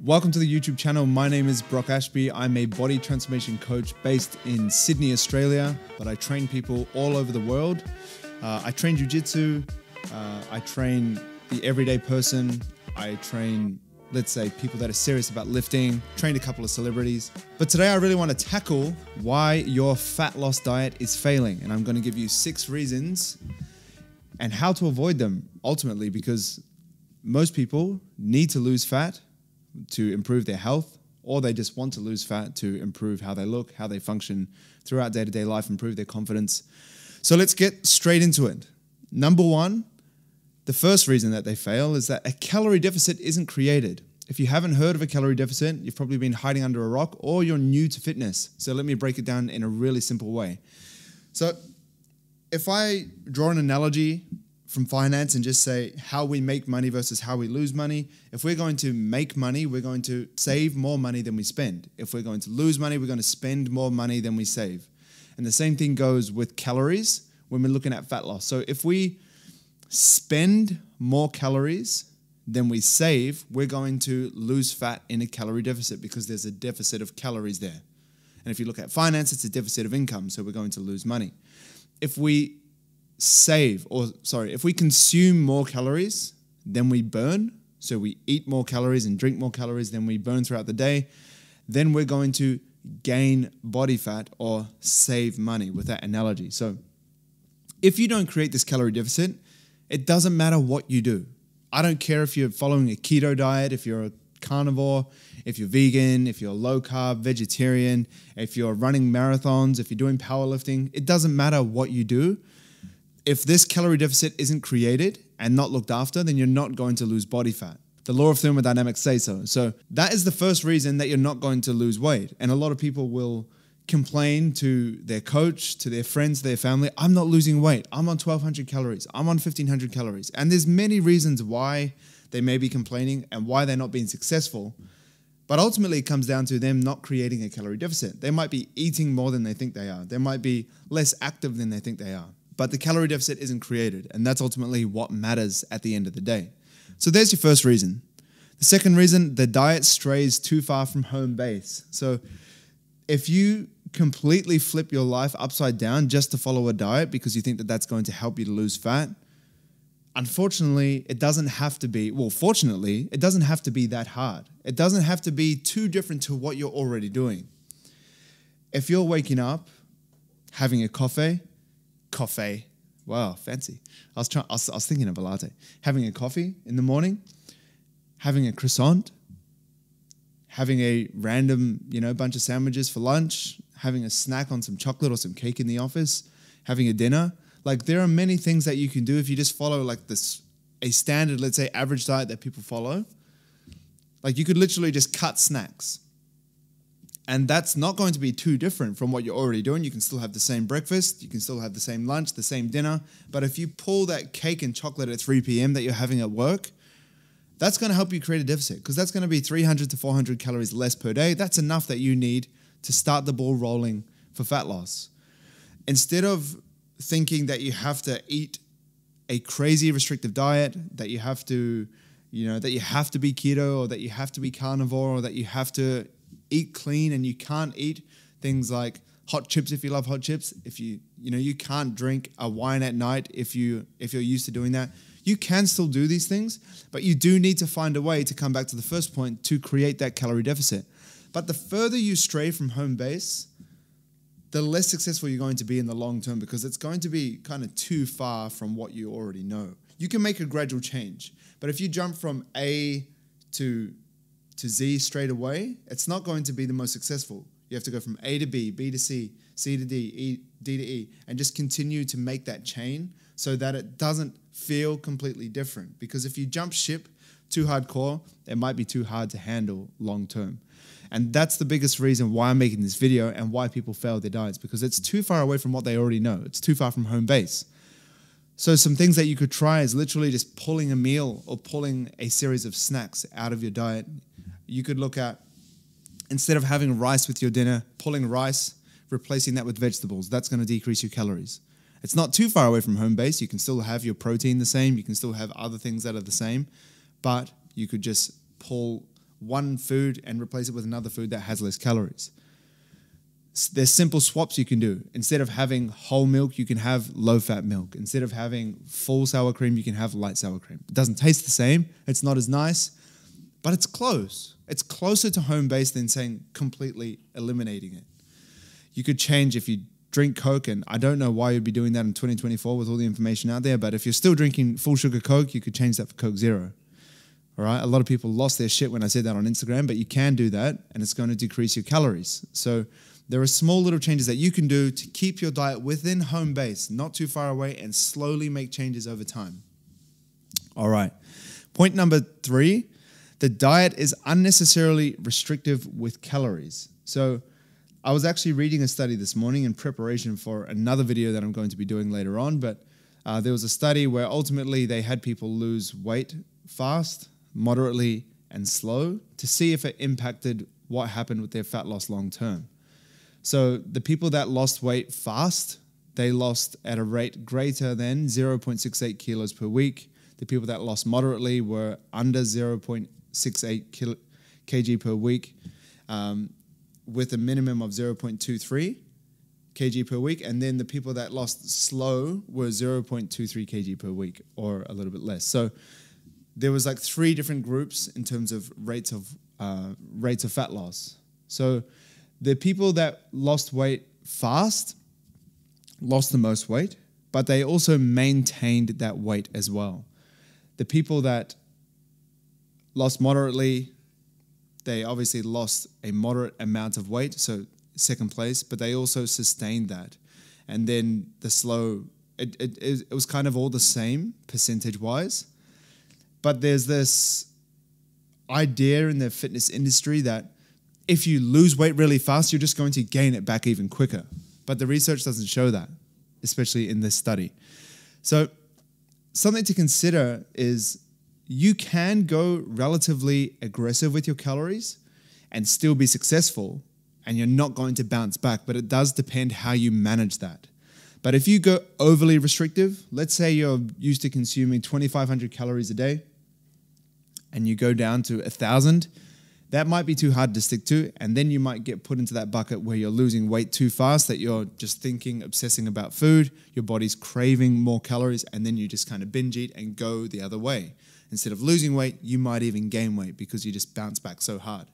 Welcome to the YouTube channel. My name is Brock Ashby. I'm a body transformation coach based in Sydney, Australia, but I train people all over the world. I train jiu-jitsu. I train the everyday person. I train, let's say, people that are serious about lifting, trained a couple of celebrities. But today I really want to tackle why your fat loss diet is failing. And I'm going to give you 6 reasons and how to avoid them ultimately, because most people need to lose fat to improve their health, or they just want to lose fat to improve how they look, how they function throughout day-to-day life, improve their confidence. So let's get straight into it. Number 1, the first reason that they fail is that a calorie deficit isn't created. If you haven't heard of a calorie deficit, you've probably been hiding under a rock, or you're new to fitness. So let me break it down in a really simple way. So if I draw an analogy from finance and just say how we make money versus how we lose money. If we're going to make money, we're going to save more money than we spend. If we're going to lose money, we're going to spend more money than we save. And the same thing goes with calories when we're looking at fat loss. So if we spend more calories than we save, we're going to lose fat in a calorie deficit because there's a deficit of calories there. And if you look at finance, it's a deficit of income, so we're going to lose money. If we if we consume more calories than we burn, so we eat more calories and drink more calories than we burn throughout the day, then we're going to gain body fat or save money with that analogy. So if you don't create this calorie deficit, it doesn't matter what you do. I don't care if you're following a keto diet, if you're a carnivore, if you're vegan, if you're low carb, vegetarian, if you're running marathons, if you're doing powerlifting, it doesn't matter what you do. If this calorie deficit isn't created and not looked after, then you're not going to lose body fat. The law of thermodynamics says so. So that is the first reason that you're not going to lose weight. And a lot of people will complain to their coach, to their friends, their family, I'm not losing weight. I'm on 1,200 calories. I'm on 1,500 calories. And there's many reasons why they may be complaining and why they're not being successful. But ultimately, it comes down to them not creating a calorie deficit. They might be eating more than they think they are. They might be less active than they think they are. But the calorie deficit isn't created, and that's ultimately what matters at the end of the day. So there's your first reason. The second reason, the diet strays too far from home base. So if you completely flip your life upside down just to follow a diet because you think that that's going to help you to lose fat, unfortunately, it doesn't have to be, well, fortunately, it doesn't have to be that hard. It doesn't have to be too different to what you're already doing. If you're waking up, having a coffee, wow, fancy. I was thinking of a latte. Having a coffee in the morning, having a croissant, having a random, bunch of sandwiches for lunch, having a snack on some chocolate or some cake in the office, having a dinner. Like, there are many things that you can do if you just follow like a standard, let's say, average diet that people follow. Like, you could literally just cut snacks. And that's not going to be too different from what you're already doing. You can still have the same breakfast. You can still have the same lunch, the same dinner. But if you pull that cake and chocolate at 3 p.m. that you're having at work, that's going to help you create a deficit because that's going to be 300 to 400 calories less per day. That's enough that you need to start the ball rolling for fat loss. Instead of thinking that you have to eat a crazy restrictive diet, that you have to, that you have to be keto or that you have to be carnivore or that you have to eat clean and you can't eat things like hot chips if you love hot chips. If you can't drink a wine at night if you're used to doing that. You can still do these things, but you do need to find a way to come back to the first point to create that calorie deficit. But the further you stray from home base, the less successful you're going to be in the long term because it's going to be kind of too far from what you already know. You can make a gradual change, but if you jump from A to Z straight away, it's not going to be the most successful. You have to go from A to B, B to C, C to D, D to E, and just continue to make that chain so that it doesn't feel completely different. Because if you jump ship too hardcore, it might be too hard to handle long term. And that's the biggest reason why I'm making this video and why people fail their diets, because it's too far away from what they already know. It's too far from home base. So some things that you could try is literally just pulling a meal or pulling a series of snacks out of your diet. You could look at, instead of having rice with your dinner, pulling rice, replacing that with vegetables. That's going to decrease your calories. It's not too far away from home base. You can still have your protein the same. You can still have other things that are the same, but you could just pull one food and replace it with another food that has less calories. There's simple swaps you can do. Instead of having whole milk, you can have low-fat milk. Instead of having full sour cream, you can have light sour cream. It doesn't taste the same. It's not as nice, but it's close. It's closer to home base than saying completely eliminating it. You could change if you drink Coke, and I don't know why you'd be doing that in 2024 with all the information out there, but if you're still drinking full sugar Coke, you could change that for Coke Zero. All right? A lot of people lost their shit when I said that on Instagram, but you can do that, and it's going to decrease your calories. So there are small little changes that you can do to keep your diet within home base, not too far away, and slowly make changes over time. All right. Point number 3, the diet is unnecessarily restrictive with calories. So I was actually reading a study this morning in preparation for another video that I'm going to be doing later on, but there was a study where ultimately they had people lose weight fast, moderately, and slow to see if it impacted what happened with their fat loss long term. So the people that lost weight fast, they lost at a rate greater than 0.68 kilos per week. The people that lost moderately were under 0.68 kg per week, with a minimum of 0.23 kg per week. And then the people that lost slow were 0.23 kg per week, or a little bit less. So there was like 3 different groups in terms of rates of fat loss. So the people that lost weight fast lost the most weight, but they also maintained that weight as well. The people that lost moderately, they obviously lost a moderate amount of weight, so second place, but they also sustained that. And then the slow, it was kind of all the same percentage-wise. But there's this idea in the fitness industry that if you lose weight really fast, you're just going to gain it back even quicker. But the research doesn't show that, especially in this study. So something to consider is you can go relatively aggressive with your calories and still be successful, and you're not going to bounce back, but it does depend how you manage that. But if you go overly restrictive, let's say you're used to consuming 2,500 calories a day and you go down to 1,000, that might be too hard to stick to, and then you might get put into that bucket where you're losing weight too fast, that you're just thinking, obsessing about food, your body's craving more calories, and then you just kind of binge eat and go the other way. Instead of losing weight, you might even gain weight because you just bounce back so hard.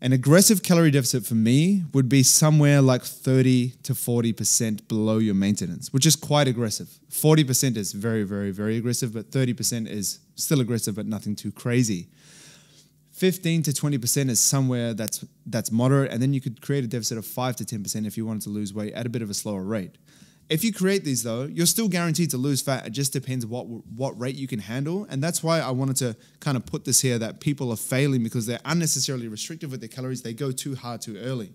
An aggressive calorie deficit for me would be somewhere like 30 to 40% below your maintenance, which is quite aggressive. 40% is very, very, very aggressive, but 30% is still aggressive, but nothing too crazy. 15 to 20% is somewhere that's moderate, and then you could create a deficit of 5 to 10% if you wanted to lose weight at a bit of a slower rate. If you create these though, you're still guaranteed to lose fat. It just depends what rate you can handle, and that's why I wanted to kind of put this here, that people are failing because they're unnecessarily restrictive with their calories. They go too hard too early.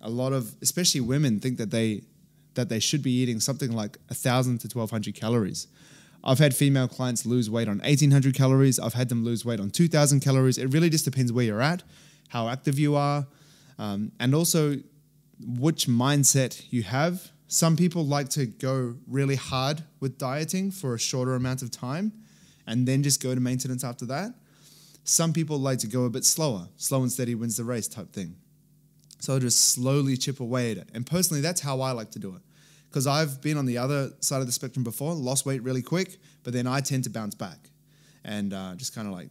A lot of, especially women, think that they should be eating something like 1,000 to 1,200 calories. I've had female clients lose weight on 1,800 calories. I've had them lose weight on 2,000 calories. It really just depends where you're at, how active you are, and also which mindset you have. Some people like to go really hard with dieting for a shorter amount of time and then just go to maintenance after that. Some people like to go a bit slower. Slow and steady wins the race type thing. So I'll just slowly chip away at it. And personally, that's how I like to do it. Because I've been on the other side of the spectrum before, lost weight really quick, but then I tend to bounce back and just kind of like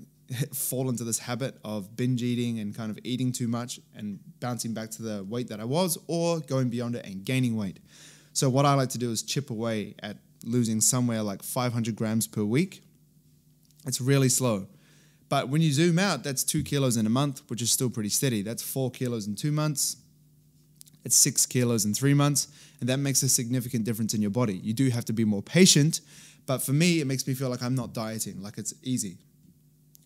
fall into this habit of binge eating and kind of eating too much and bouncing back to the weight that I was, or going beyond it and gaining weight. So what I like to do is chip away at losing somewhere like 500 grams per week. It's really slow. But when you zoom out, that's 2 kilos in a month, which is still pretty steady. That's 4 kilos in 2 months. It's 6 kilos in 3 months. And that makes a significant difference in your body. You do have to be more patient. But for me, it makes me feel like I'm not dieting, like it's easy.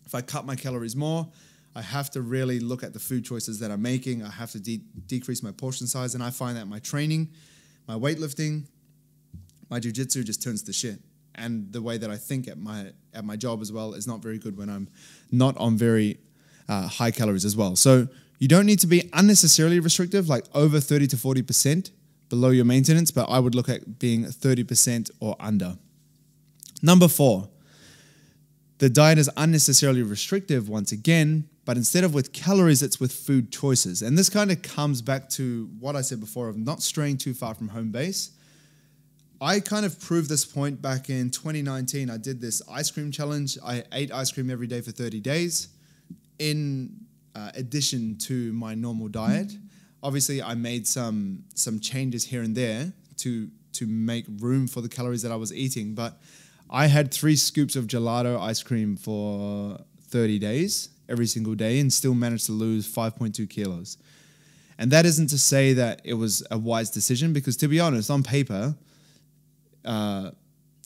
If I cut my calories more, I have to really look at the food choices that I'm making. I have to decrease my portion size. And I find that my training, my weightlifting, my jiu-jitsu just turns to shit. And the way that I think at my job as well is not very good when I'm not on very high calories as well. So you don't need to be unnecessarily restrictive, like over 30 to 40% below your maintenance, but I would look at being 30% or under. Number 4, the diet is unnecessarily restrictive once again, But instead of with calories, it's with food choices. And this kind of comes back to what I said before of not straying too far from home base. I kind of proved this point back in 2019. I did this ice cream challenge. I ate ice cream every day for 30 days in addition to my normal diet. Obviously, I made some changes here and there to make room for the calories that I was eating. But I had 3 scoops of gelato ice cream for 30 days, every single day, and still managed to lose 5.2 kilos. And that isn't to say that it was a wise decision, because to be honest, on paper,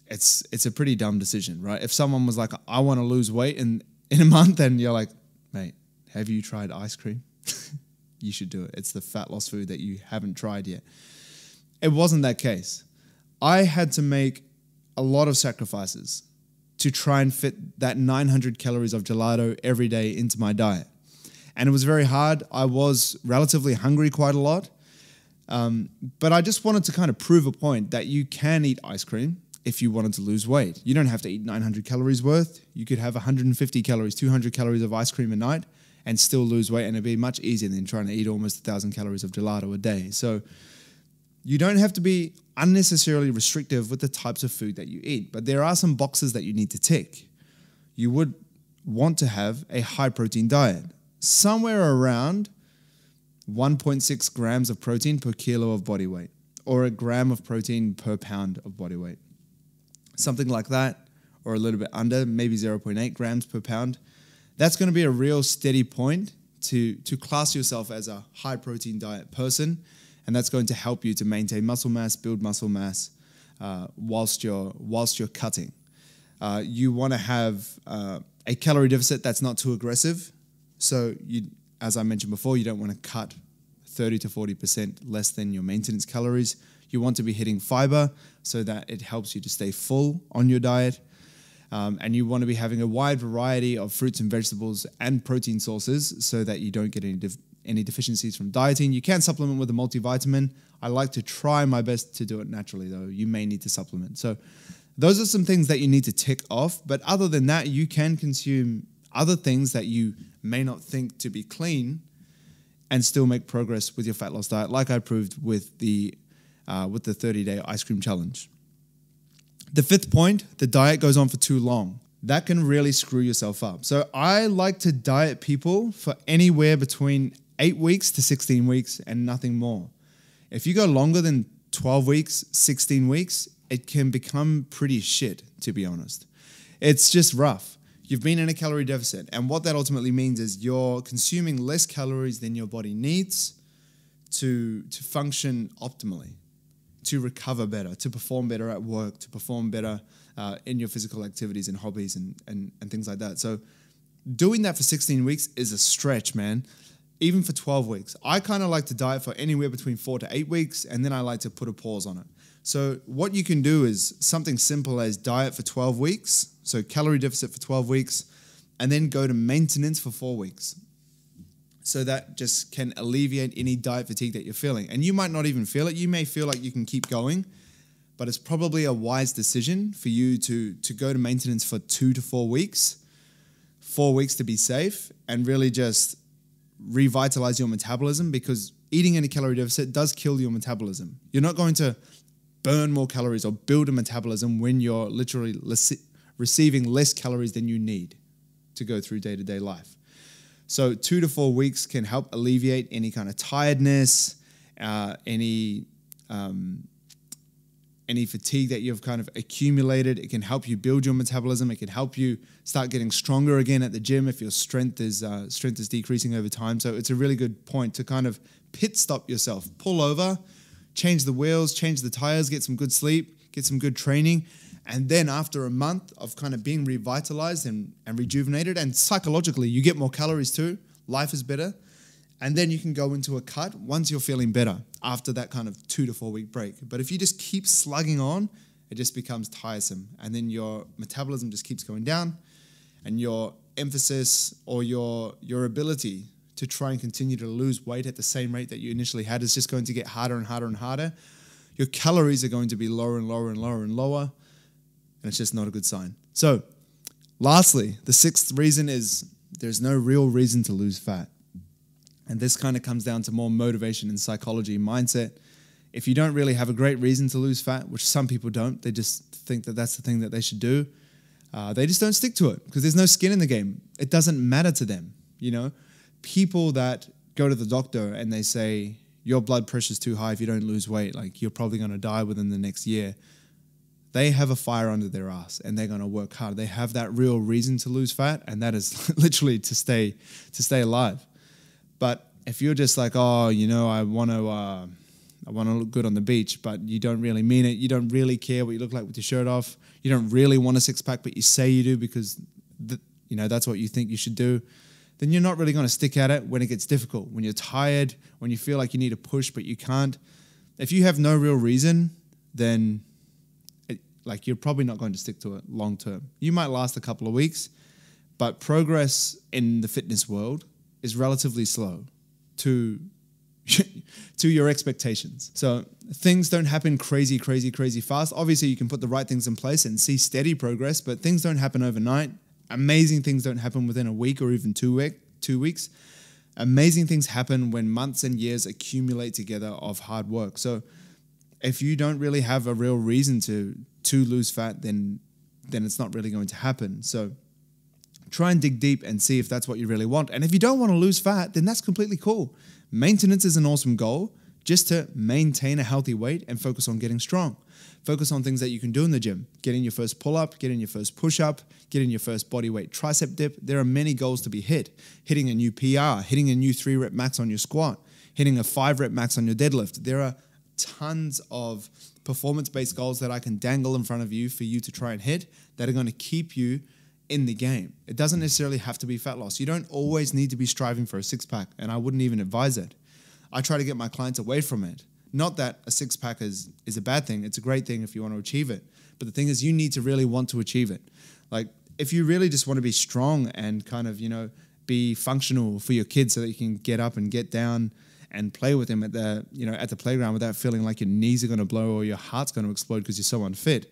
it's a pretty dumb decision, right? If someone was like, I want to lose weight in a month, and you're like, mate, have you tried ice cream? You should do it. It's the fat loss food that you haven't tried yet. It wasn't that case. I had to make a lot of sacrifices to try and fit that 900 calories of gelato every day into my diet. And it was very hard. I was relatively hungry quite a lot. But I just wanted to kind of prove a point that you can eat ice cream if you wanted to lose weight. You don't have to eat 900 calories worth. You could have 150 calories, 200 calories of ice cream a night and still lose weight, and it'd be much easier than trying to eat almost 1,000 calories of gelato a day. So you don't have to be unnecessarily restrictive with the types of food that you eat, but there are some boxes that you need to tick. You would want to have a high protein diet, somewhere around 1.6 grams of protein per kilo of body weight, or a gram of protein per pound of body weight. Something like that, or a little bit under, maybe 0.8 grams per pound. That's going to be a real steady point to class yourself as a high protein diet person, and that's going to help you to maintain muscle mass, build muscle mass whilst you're cutting. You want to have a calorie deficit that's not too aggressive. So as I mentioned before, you don't want to cut 30 to 40% less than your maintenance calories. You want to be hitting fiber so that it helps you to stay full on your diet. And you want to be having a wide variety of fruits and vegetables and protein sources so that you don't get any deficiencies from dieting. You can supplement with a multivitamin. I like to try my best to do it naturally, though. You may need to supplement. So those are some things that you need to tick off. But other than that, you can consume other things that you may not think to be clean and still make progress with your fat loss diet, like I proved with the 30-day ice cream challenge. The 5th point, the diet goes on for too long. That can really screw yourself up. So I like to diet people for anywhere between 8 weeks to 16 weeks and nothing more. If you go longer than 12 weeks, 16 weeks, it can become pretty shit, to be honest. It's just rough. You've been in a calorie deficit, and what that ultimately means is you're consuming less calories than your body needs to function optimally, to recover better, to perform better at work, to perform better in your physical activities and hobbies and things like that. So doing that for 16 weeks is a stretch, man. Even for 12 weeks. I kind of like to diet for anywhere between 4 to 8 weeks, and then I like to put a pause on it. So what you can do is something simple as diet for 12 weeks, so calorie deficit for 12 weeks, and then go to maintenance for 4 weeks. So that just can alleviate any diet fatigue that you're feeling. And you might not even feel it. You may feel like you can keep going, but it's probably a wise decision for you to go to maintenance for 2 to 4 weeks, 4 weeks to be safe, and really just revitalize your metabolism, because eating in a calorie deficit does kill your metabolism. You're not going to burn more calories or build a metabolism when you're literally receiving less calories than you need to go through day-to-day life. So 2 to 4 weeks can help alleviate any kind of tiredness, any fatigue that you've kind of accumulated. It can help you build your metabolism. It can help you start getting stronger again at the gym if your strength is decreasing over time. So it's a really good point to kind of pit stop yourself, pull over, change the wheels, change the tires, get some good sleep, get some good training. And then after a month of kind of being revitalized and rejuvenated, and psychologically, you get more calories too, life is better. And then you can go into a cut once you're feeling better after that kind of 2 to 4 week break. But if you just keep slugging on, it just becomes tiresome. And then your metabolism just keeps going down, and your emphasis or your ability to try and continue to lose weight at the same rate that you initially had is just going to get harder and harder and harder. Your calories are going to be lower and lower and lower and lower. And it's just not a good sign. So lastly, the 6th reason is there's no real reason to lose fat. And this kind of comes down to more motivation and psychology mindset. If you don't really have a great reason to lose fat, which some people don't, they just think that that's the thing that they should do, they just don't stick to it because there's no skin in the game. It doesn't matter to them, you know? People that go to the doctor and they say, your blood pressure's too high if you don't lose weight, like you're probably going to die within the next year. They have a fire under their ass and they're going to work hard. They have that real reason to lose fat, and that is literally to stay alive. But if you're just like, oh, you know, I want to look good on the beach, but you don't really mean it. You don't really care what you look like with your shirt off. You don't really want a six-pack, but you say you do because, you know, that's what you think you should do. Then you're not really going to stick at it when it gets difficult, when you're tired, when you feel like you need to push, but you can't. If you have no real reason, then you're probably not going to stick to it long term. You might last a couple of weeks, but progress in the fitness world is relatively slow to your expectations. So things don't happen crazy fast. Obviously, you can put the right things in place and see steady progress, but things don't happen overnight. Amazing things don't happen within a week or even 2 weeks. Amazing things happen when months and years accumulate together of hard work. So if you don't really have a real reason to lose fat, then it's not really going to happen. So try and dig deep and see if that's what you really want. And if you don't want to lose fat, then that's completely cool. Maintenance is an awesome goal, just to maintain a healthy weight and focus on getting strong. Focus on things that you can do in the gym. Getting your first pull-up, getting your first push-up, getting your first bodyweight tricep dip. There are many goals to be hit. Hitting a new PR, hitting a new 3-rep max on your squat, hitting a 5-rep max on your deadlift. There are tons of performance-based goals that I can dangle in front of you for you to try and hit that are going to keep you in the game. It doesn't necessarily have to be fat loss. You don't always need to be striving for a six-pack, and I wouldn't even advise it. I try to get my clients away from it. Not that a six-pack is a bad thing. It's a great thing if you want to achieve it. But the thing is, you need to really want to achieve it. Like, if you really just want to be strong and kind of, you know, be functional for your kids so that you can get up and get down and play with them at the playground without feeling like your knees are going to blow or your heart's going to explode because you're so unfit,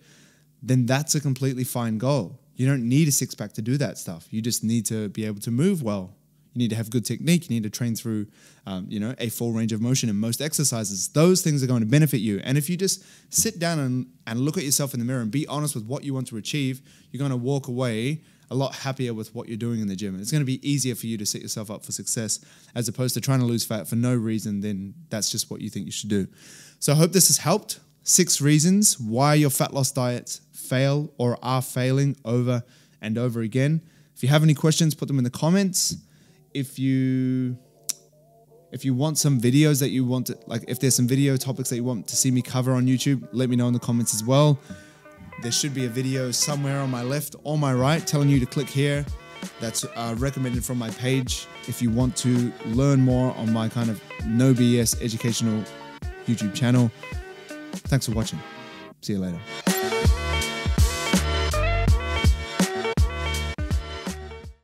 then that's a completely fine goal. You don't need a six-pack to do that stuff. You just need to be able to move well. You need to have good technique. You need to train through, a full range of motion in most exercises. Those things are going to benefit you. And if you just sit down and look at yourself in the mirror and be honest with what you want to achieve, you're going to walk away a lot happier with what you're doing in the gym. And it's going to be easier for you to set yourself up for success as opposed to trying to lose fat for no reason. Then that's just what you think you should do. So I hope this has helped. 6 reasons why your fat loss diets fail or are failing over and over again. If you have any questions, put them in the comments. If you want some videos that you want to, like if there's some video topics that you want to see me cover on YouTube, let me know in the comments as well. There should be a video somewhere on my left or my right telling you to click here. That's recommended from my page if you want to learn more on my kind of no BS educational YouTube channel. Thanks for watching. See you later.